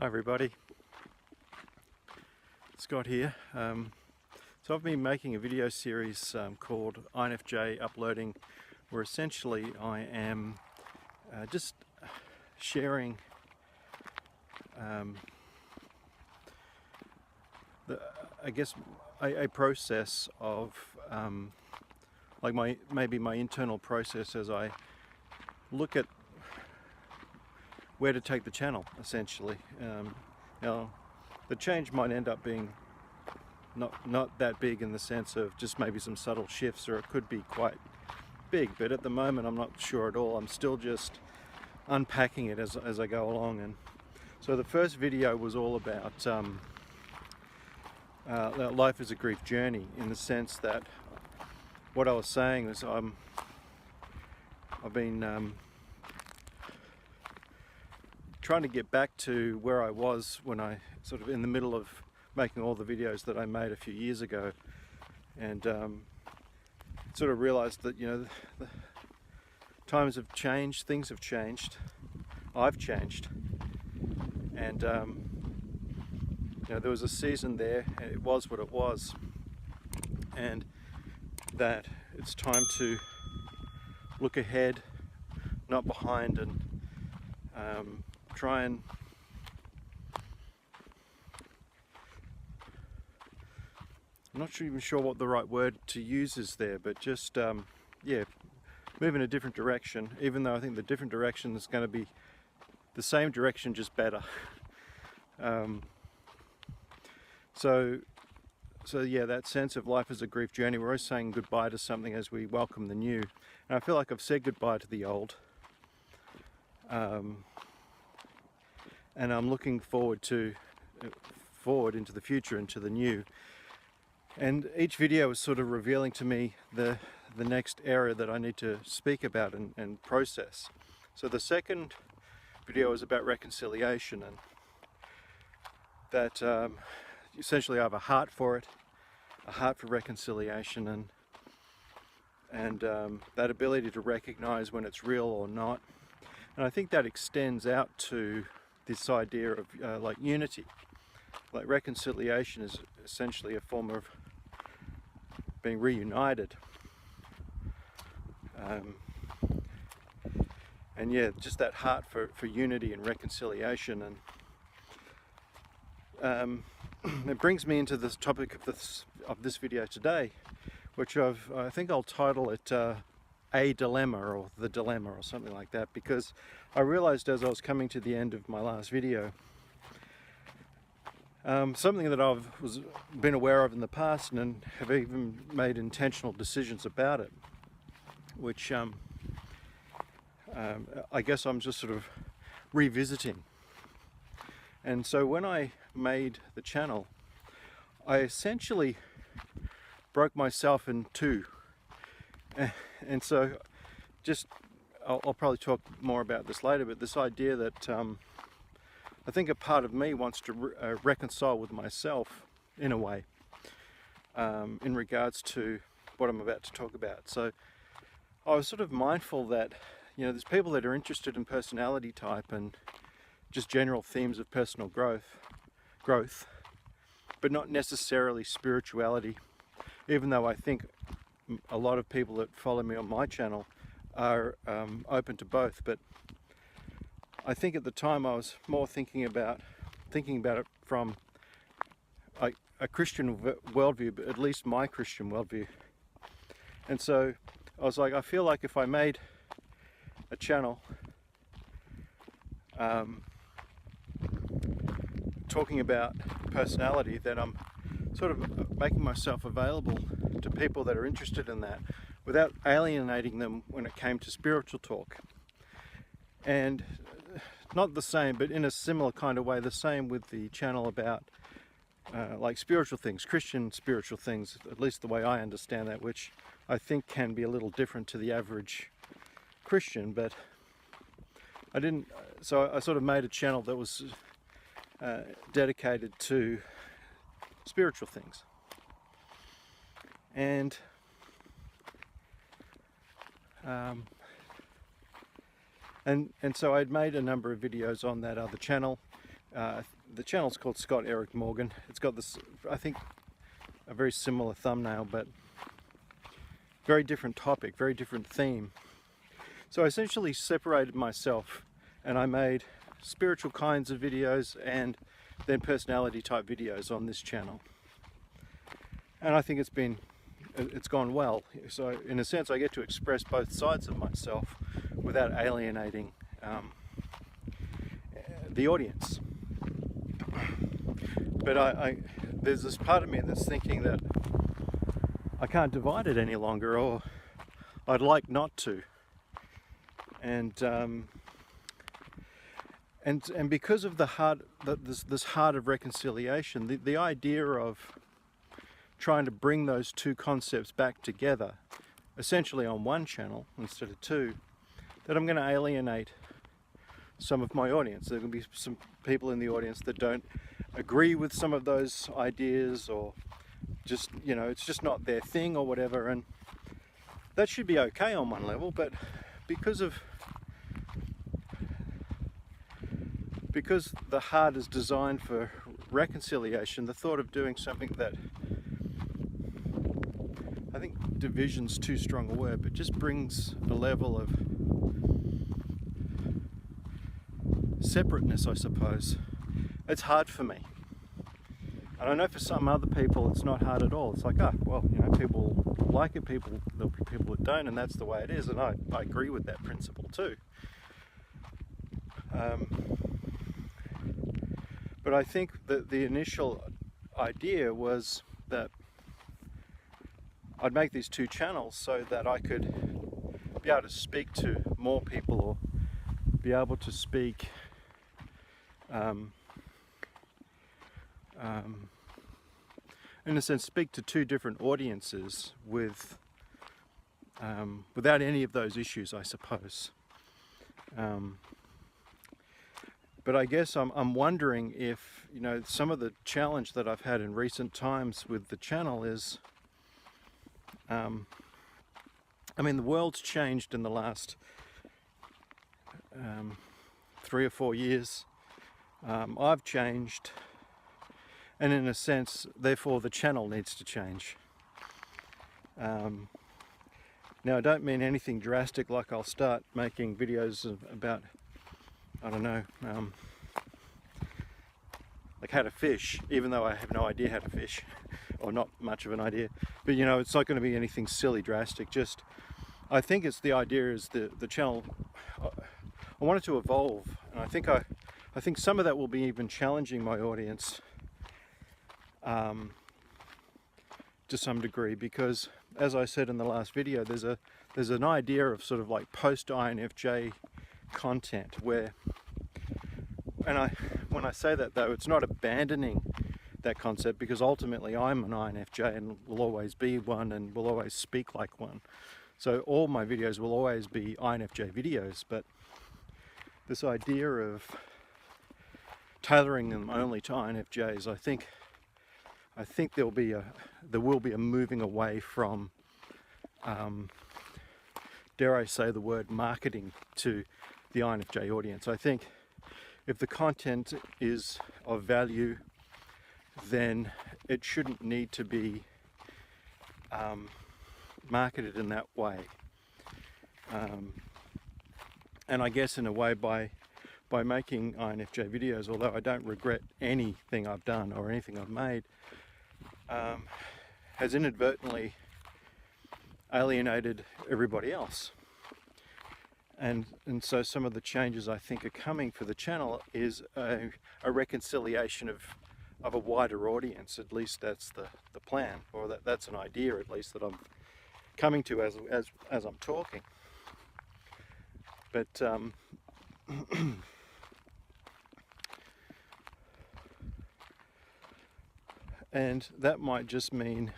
Hi everybody, Scott here. So I've been making a video series called INFJ Uploading, where essentially I am just sharing a process of maybe my internal process as I look at where to take the channel, essentially. Now, the change might end up being not that big in the sense of just maybe some subtle shifts, or it could be quite big, but at the moment I'm not sure at all. I'm still just unpacking it as I go along. And so the first video was all about life is a grief journey, in the sense that what I was saying was I've been trying to get back to where I was when I sort of in the middle of making all the videos that I made a few years ago, and sort of realized that, you know, the times have changed, things have changed, I've changed, and you know, there was a season there, and it was what it was, and that it's time to look ahead, not behind, and try and I'm not even sure what the right word to use is there, but just yeah, move in a different direction, even though I think the different direction is going to be the same direction, just better. So yeah, that sense of life as a grief journey, we're always saying goodbye to something as we welcome the new, and I feel like I've said goodbye to the old, and I'm looking forward into the future, into the new. And each video is sort of revealing to me the next area that I need to speak about and process. So the second video is about reconciliation, and that essentially I have a heart for it, a heart for reconciliation, and that ability to recognize when it's real or not. And I think that extends out to this idea of like unity. Like reconciliation is essentially a form of being reunited. And yeah, just that heart for unity and reconciliation. And it brings me into this topic of this video today, which I think I'll title it A Dilemma, or The Dilemma, or something like that, because I realized as I was coming to the end of my last video, something that I've been aware of in the past, and have even made intentional decisions about it, which I guess I'm just sort of revisiting. And so when I made the channel, I essentially broke myself in two. And so just, I'll probably talk more about this later, but this idea that I think a part of me wants to reconcile with myself in a way, in regards to what I'm about to talk about. So I was sort of mindful that, you know, there's people that are interested in personality type and just general themes of personal growth, but not necessarily spirituality, even though I think a lot of people that follow me on my channel are open to both. But I think at the time I was more thinking about it from a Christian worldview, but at least my Christian worldview. And so I was like, I feel like if I made a channel talking about personality, then I'm sort of making myself available to people that are interested in that, without alienating them when it came to spiritual talk. And not the same, but in a similar kind of way, the same with the channel about like spiritual things, Christian spiritual things, at least the way I understand that, which I think can be a little different to the average Christian. But so I sort of made a channel that was dedicated to spiritual things. And so I'd made a number of videos on that other channel, The channel's called Scott Eric Morgan. It's got this, I think, a very similar thumbnail, but very different topic, very different theme. So I essentially separated myself and I made spiritual kinds of videos and then personality type videos on this channel. And I think it's gone well. So in a sense I get to express both sides of myself without alienating the audience. But there's this part of me that's thinking that I can't divide it any longer, or I'd like not to. And because of this heart of reconciliation, the idea of trying to bring those two concepts back together, essentially on one channel instead of two, that I'm going to alienate some of my audience. There can be some people in the audience that don't agree with some of those ideas, or just, you know, it's just not their thing or whatever, and that should be okay on one level. But because the heart is designed for reconciliation, the thought of doing something that, I think division's too strong a word, but just brings a level of separateness, I suppose, it's hard for me. And I know for some other people it's not hard at all. It's like, well, you know, people like it, there'll be people that don't, and that's the way it is, and I agree with that principle too. But I think that the initial idea was that I'd make these two channels so that I could be able to speak to more people, or be able to speak in a sense, speak to two different audiences without any of those issues, I suppose. But I guess I'm wondering if, you know, some of the challenge that I've had in recent times with the channel is, I mean, the world's changed in the last 3 or 4 years. I've changed, and in a sense, therefore, the channel needs to change. Now, I don't mean anything drastic, like I'll start making videos about, I don't know, like how to fish, even though I have no idea how to fish, or not much of an idea. But, you know, it's not going to be anything silly, drastic. Just, I think it's the idea is the channel, I want it to evolve, and I think some of that will be even challenging my audience to some degree, because as I said in the last video, there's an idea of sort of like post-INFJ content where, and when I say that though, it's not abandoning that concept, because ultimately I'm an INFJ and will always be one and will always speak like one. So all my videos will always be INFJ videos, but this idea of tailoring them only to INFJs, I think there will be a moving away from, dare I say the word, marketing to the INFJ audience. I think if the content is of value, then it shouldn't need to be marketed in that way. And I guess in a way, by making INFJ videos, although I don't regret anything I've done or anything I've made, has inadvertently alienated everybody else. And so some of the changes I think are coming for the channel is a reconciliation of a wider audience. At least that's the plan, or that's an idea at least that I'm coming to as I'm talking. But and that might just mean,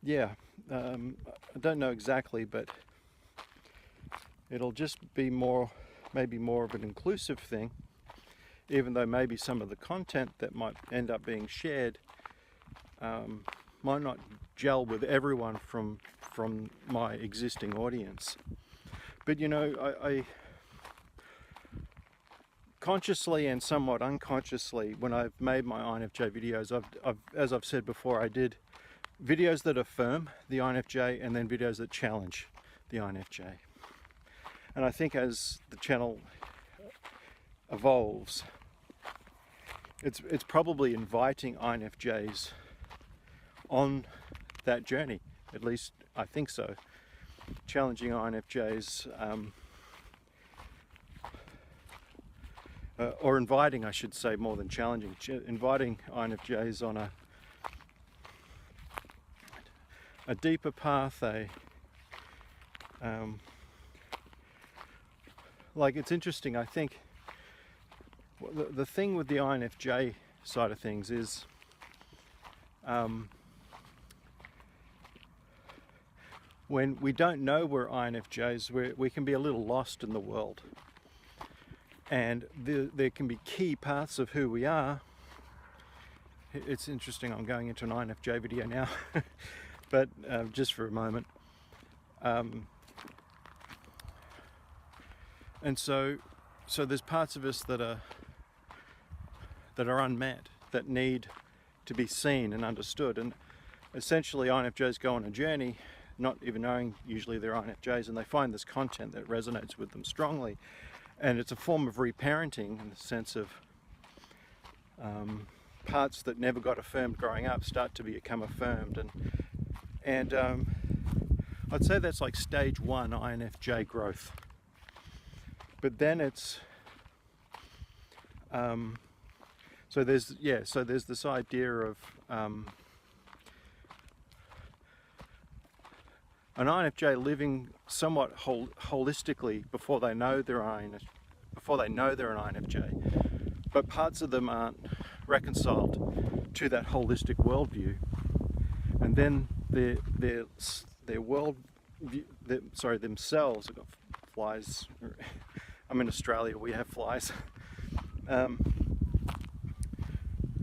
yeah, I don't know exactly, but it'll just be maybe more of an inclusive thing, even though maybe some of the content that might end up being shared might not gel with everyone from my existing audience. But you know, consciously and somewhat unconsciously, when I've made my INFJ videos, as I've said before, I did videos that affirm the INFJ and then videos that challenge the INFJ. And I think as the channel evolves, it's probably inviting INFJs on that journey. At least I think so. Challenging INFJs, or inviting, I should say, more than challenging, inviting INFJs on a deeper path, like, it's interesting, I think the thing with the INFJ side of things is when we don't know we're INFJs, we can be a little lost in the world. And there can be key parts of who we are. It's interesting, I'm going into an INFJ video now, but just for a moment. And so there's parts of us that are unmet, that need to be seen and understood. And essentially INFJs go on a journey, not even knowing usually they're INFJs, and they find this content that resonates with them strongly. And it's a form of reparenting, in the sense of parts that never got affirmed growing up start to become affirmed. And I'd say that's like stage 1 INFJ growth. But then it's so there's this idea of an INFJ living somewhat holistically before they know they're an INFJ, but parts of them aren't reconciled to that holistic worldview, and then their world view, themselves. I've got flies. I'm in Australia. We have flies.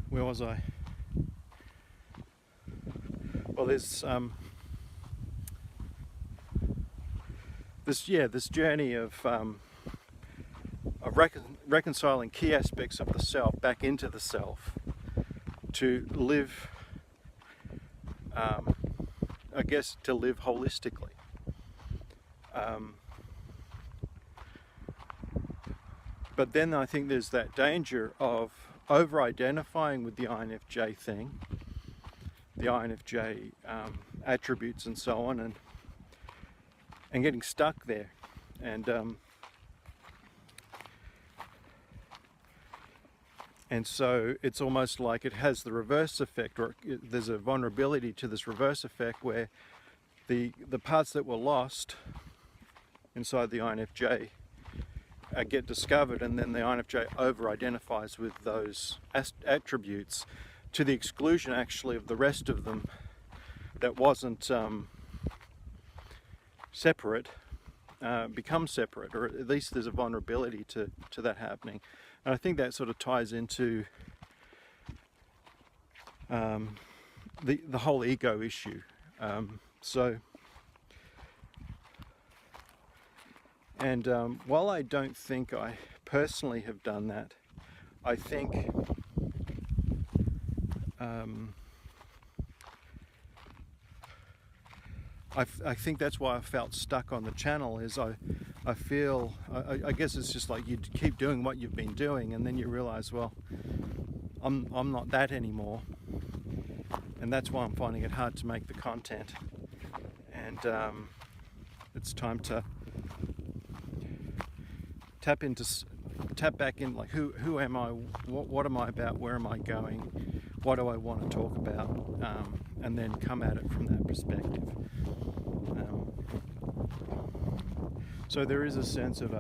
Where was I? Well, there's this journey of reconciling key aspects of the self back into the self to live, I guess, to live holistically. But then I think there's that danger of over-identifying with the INFJ thing, the INFJ attributes and so on, and getting stuck there. And so it's almost like it has the reverse effect, or there's a vulnerability to this reverse effect where the parts that were lost inside the INFJ get discovered, and then the INFJ over-identifies with those attributes to the exclusion actually of the rest of them that wasn't separate, become separate, or at least there's a vulnerability to that happening. And I think that sort of ties into the whole ego issue. While I don't think I personally have done that, I think I think that's why I felt stuck on the channel. Is I feel I guess it's just like you keep doing what you've been doing, and then you realize, well, I'm not that anymore, and that's why I'm finding it hard to make the content. And it's time to tap back in, like who am I, what am I about, where am I going, what do I want to talk about, and then come at it from that perspective. So there is a sense of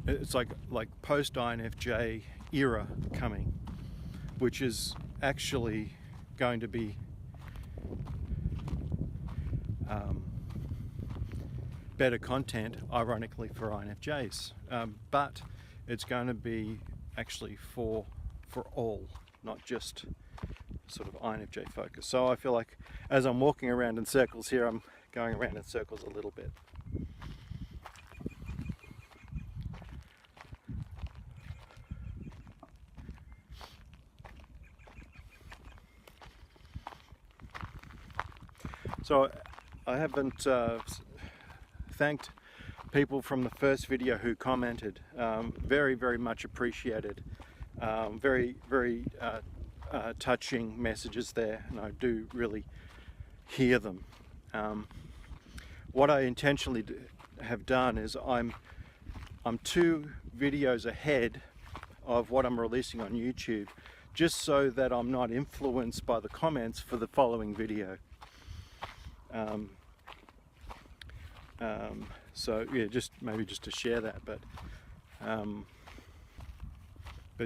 it's like post-INFJ era coming, which is actually going to be better content, ironically, for INFJs, but it's going to be actually for all, not just sort of INFJ focus. So I feel like as I'm walking around in circles here, I'm going around in circles a little bit. So I haven't thanked people from the first video who commented. Very, very much appreciated. Very, very touching messages there, and I do really hear them. What I intentionally have done is I'm 2 videos ahead of what I'm releasing on YouTube, just so that I'm not influenced by the comments for the following video. So yeah, maybe just to share that, but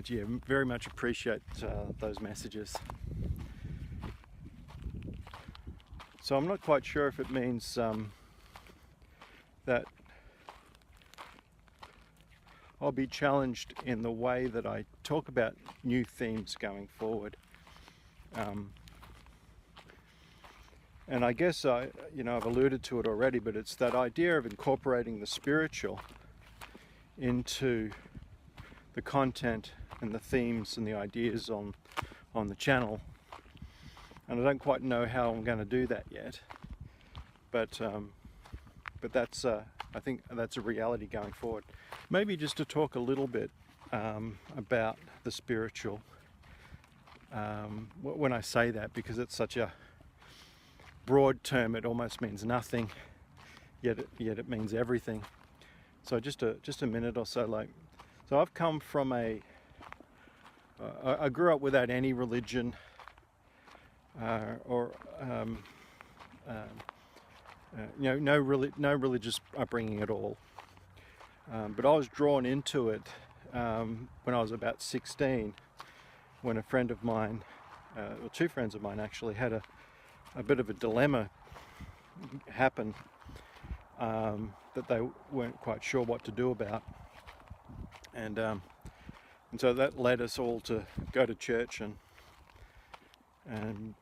yeah, very much appreciate those messages. So I'm not quite sure if it means that I'll be challenged in the way that I talk about new themes going forward. And I guess I've alluded to it already, but it's that idea of incorporating the spiritual into the content and the themes and the ideas on the channel. And I don't quite know how I'm going to do that yet, but that's I think that's a reality going forward. Maybe just to talk a little bit about the spiritual. When I say that, because it's such a broad term, it almost means nothing, yet it means everything. So just a minute or so. So I've come from I grew up without any religion or no religious upbringing at all. But I was drawn into it when I was about 16, when a friend of mine, or 2 friends of mine actually, had a bit of a dilemma happen that they weren't quite sure what to do about, and so that led us all to go to church and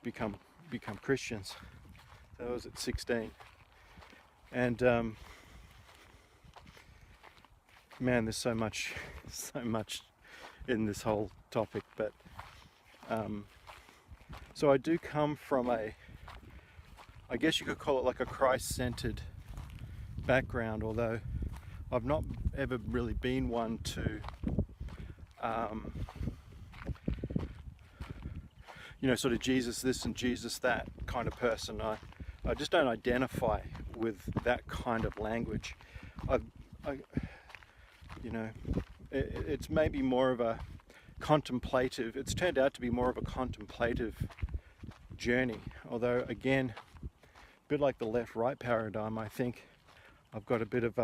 become Christians. So I was at 16, and man, there's so much in this whole topic, but so I do come from I guess you could call it like a Christ-centered background, although I've not ever really been one to sort of Jesus this and Jesus that kind of person. I just don't identify with that kind of language. It's maybe more of a contemplative, it's turned out to be more of a contemplative journey, although again, a bit like the left-right paradigm, I think I've got a bit of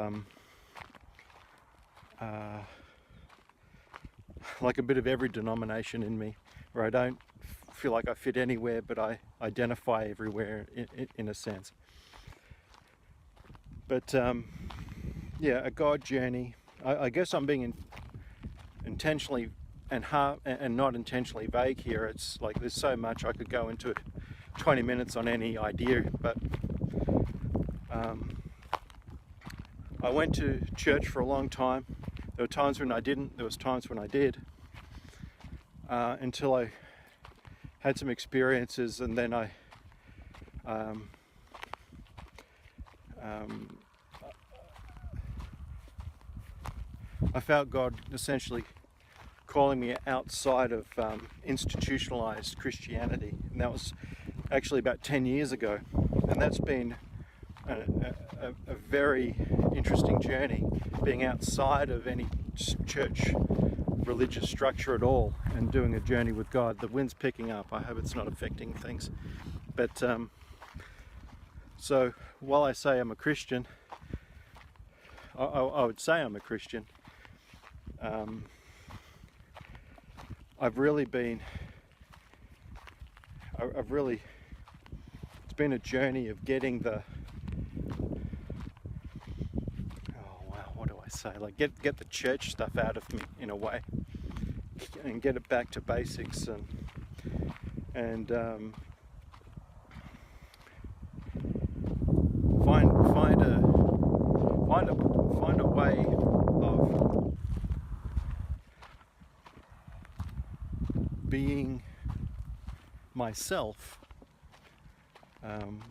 like a bit of every denomination in me, where I don't feel like I fit anywhere, but I identify everywhere in a sense. But yeah, a God journey. I guess I'm being intentionally and not intentionally vague here. It's like there's so much I could go into 20 minutes on any idea, but I went to church for a long time. There were times when I didn't, there was times when I did, until I had some experiences, and then I felt God essentially calling me outside of institutionalized Christianity, and that was actually about 10 years ago, and that's been a very interesting journey, being outside of any church religious structure at all and doing a journey with God. The wind's picking up. I hope it's not affecting things, but so while I say I'm a Christian, I would say I'm a Christian, it's been a journey of getting like get the church stuff out of me in a way, and get it back to basics, and find a way of being myself and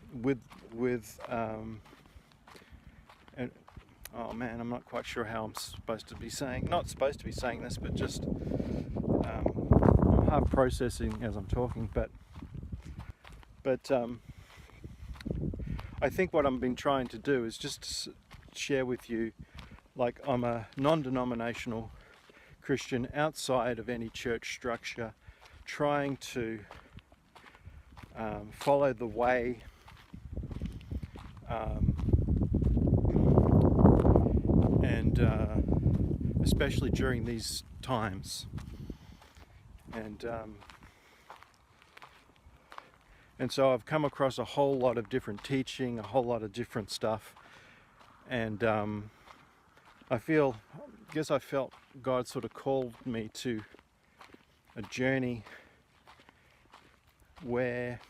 oh man, I'm not quite sure how I'm supposed to be saying, not supposed to be saying this, but just I'm half processing as I'm talking, but I think what I've been trying to do is just share with you, like, I'm a non-denominational Christian outside of any church structure, trying to follow the way, and especially during these times, and so I've come across a whole lot of different teaching, a whole lot of different stuff, and I guess I felt God sort of called me to a journey where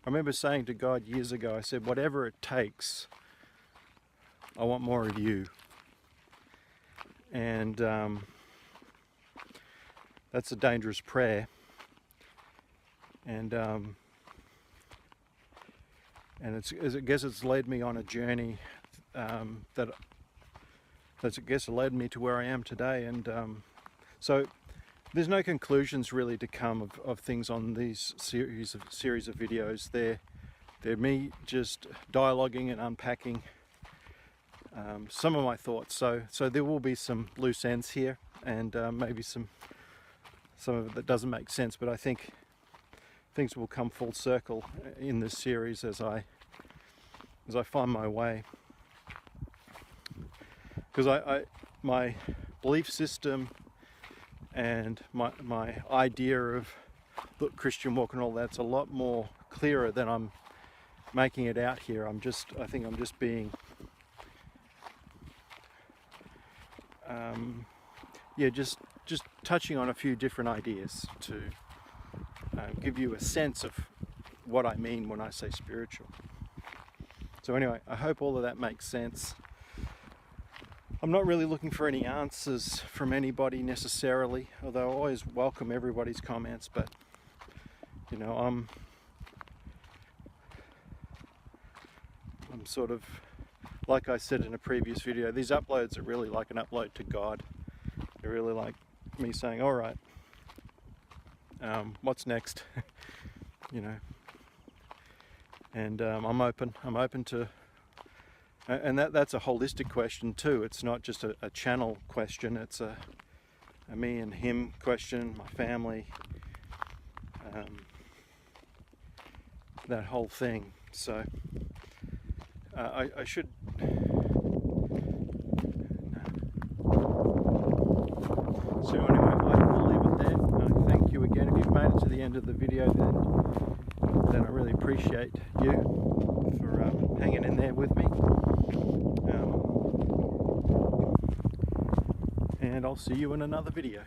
I remember saying to God years ago, I said, whatever it takes, I want more of you. And that's a dangerous prayer. And I guess it's led me on a journey that I guess led me to where I am today. And so there's no conclusions really to come of things on these series of videos. They're me just dialoguing and unpacking some of my thoughts. So there will be some loose ends here, and maybe some of it that doesn't make sense. But I think things will come full circle in this series as I find my way. Because my belief system and my idea of the Christian walk and all that's a lot more clearer than I'm making it out here. I think I'm just being just touching on a few different ideas to give you a sense of what I mean when I say spiritual. So anyway, I hope all of that makes sense. I'm not really looking for any answers from anybody necessarily, although I always welcome everybody's comments, but you know, I'm sort of, like I said in a previous video, these uploads are really like an upload to God. They're really like me saying, all right, what's next? You know, and I'm open to, and that's a holistic question too. It's not just a channel question, it's a me and him question, my family, that whole thing. So I should, so anyway, I will leave it there. Thank you again. If you've made it to the end of the video, then I really appreciate you for hanging in there with me. And I'll see you in another video.